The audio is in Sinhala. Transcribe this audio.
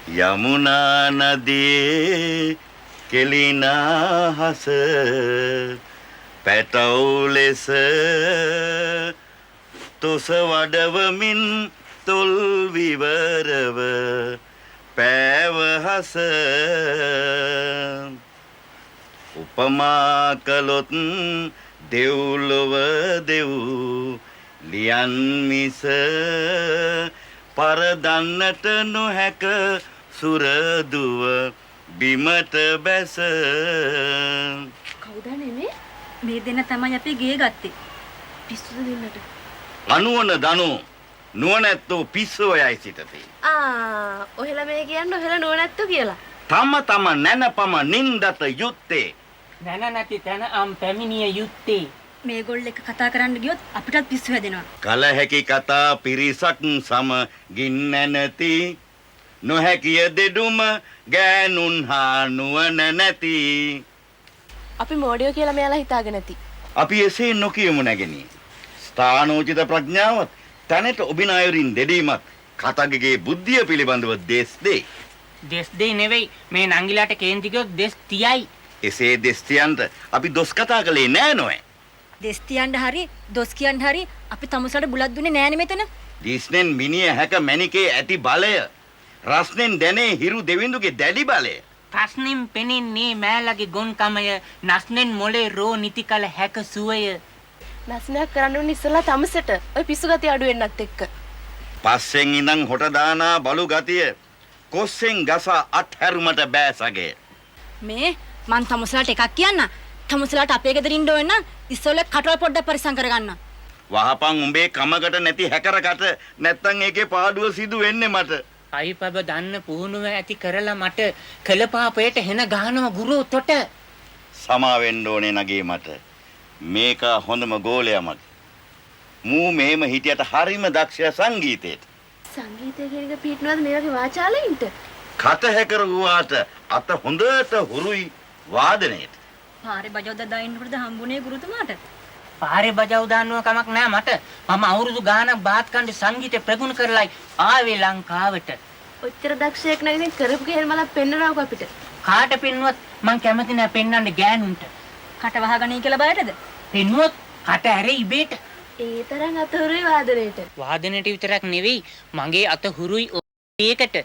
යමුනා නදියේ කෙලිනා හස පැටව් ලෙස තොස වඩවමින් තොල් විවරව පෑවහස උපමා කළොත් දෙව්ලොව දෙව් ලියන් මිස පරදන්නට නොහැක සුරදුව බිමට බැස. කවුද නෙමේ? මේ දෙන්න තමයි අපි ගේ ගත්තේ. පිස්සුද දෙන්නට? අනුවන දනෝ නුවණැත්තෝ පිස්සෝයයි සිටති. ඔහෙලා මේ කියන්නේ ඔහෙලා නුවණැත්තෝ කියලා. තම නැනපම නින්දත යුත්තේ. නැන නැති තැන පැමිණිය යුත්තේ. මේගොල්ලෝ එක කතා කරන්න ගියොත් අපිටත් පිස්සු හැදෙනවා. කල හැකි කතා පිරිසක් සම ගින්න නැති නොහැකිය දෙඩුම ගෑනුන් හා නුවණ නැති. අපි මෝඩයෝ කියලා මෙයාලා හිතාගෙන නැති. අපි එසේ නොකියමු නැගණිය. ස්ථානෝචිත ප්‍රඥාවත් තැනට ඔබිනායරින් දෙඩීමත් කතගගේ බුද්ධිය පිළිබඳව දෙස් දෙයි. දෙස් දෙයි නෙවෙයි මේ නංගිලාට කේන්ති ගියොත් දෙස් 30යි. එසේ දෙස් තියන්ට අපි දොස් කතා කළේ නෑ නොවේ. දෙස් තියන්න හරි දොස් කියන්න හරි අපි තමුසලට බුලත් දුන්නේ නෑනේ මෙතන. දිස්නෙන් මිනිය හැක මැණිකේ ඇති බලය රස්නෙන් දැනේ හිරු දෙවිඳුගේ දැඩි බලය. ප්‍රශ්නෙන් පෙනෙන්නේ මෑලගේ ගොන්කමය නස්නෙන් මොලේ රෝ නිති කල හැක සුවය. නස්නයක් කරන්න උන් ඉස්සලා තමුසට ඔය පිස්සු ගතිය අඩු වෙන්නත් එක්ක. පස්සෙන් ඉඳන් හොට දානා බලු ගතිය කොස්සෙන් ගස අත්හැරුමට බෑසගේ. මේ මං තමුසලට එකක් කියන්න. තමුසලට අපේ ගෙදර ඉන්න ඕන නම් ඉස්සෙල්ලා කටවල් පොඩ්ඩක් පරිස්සම් කරගන්න. වහපන් උඹේ කමකට නැති හැකරකට නැත්තම් ඒකේ පාඩුව සිදු වෙන්නේ මට. අයිපබ දන්න පුහුණුව ඇති කරලා මට කළපාපයට හෙන ගහනව ගුරු තොට. සමා වෙන්න ඕනේ නගේ මට. මේක හොඳම ගෝලයා මගේ. මූ මේම හිටියට හරිම දක්ෂ සංගීතයට. සංගීතය කියන එක පිටනවද මේ වගේ වාචාලයින්ට? කට හැකර වුණාට අත හොඳට හුරුයි වාදනයට. පාරේ බජවද දාන්නකොටද හම්බුනේ ගුරුතුමාට? පාරේ බජව් දාන්නව කමක් නෑ මට. මම අවුරුදු ගාණක් බාත් කණ්ඩ සංගීතය ප්‍රගුණ කරලයි ආවේ ලංකාවට. ඔච්චර දක්ෂයෙක් නම් ඉතින් කරපු ගෙහෙල් මලක් පෙන්නනවක අපිට. කාට පෙන්නුවත් මං කැමති නෑ පෙන්වන්න ගෑනුන්ට. කට වහගනී කියලා බයටද? පෙන්නුවොත් කට ඇරේ ඉබේට. ඒ තරම් අතහුරුයි වාදනයේට. වාදනයට විතරක් නෙවෙයි මගේ අත හුරුයි ඒකට.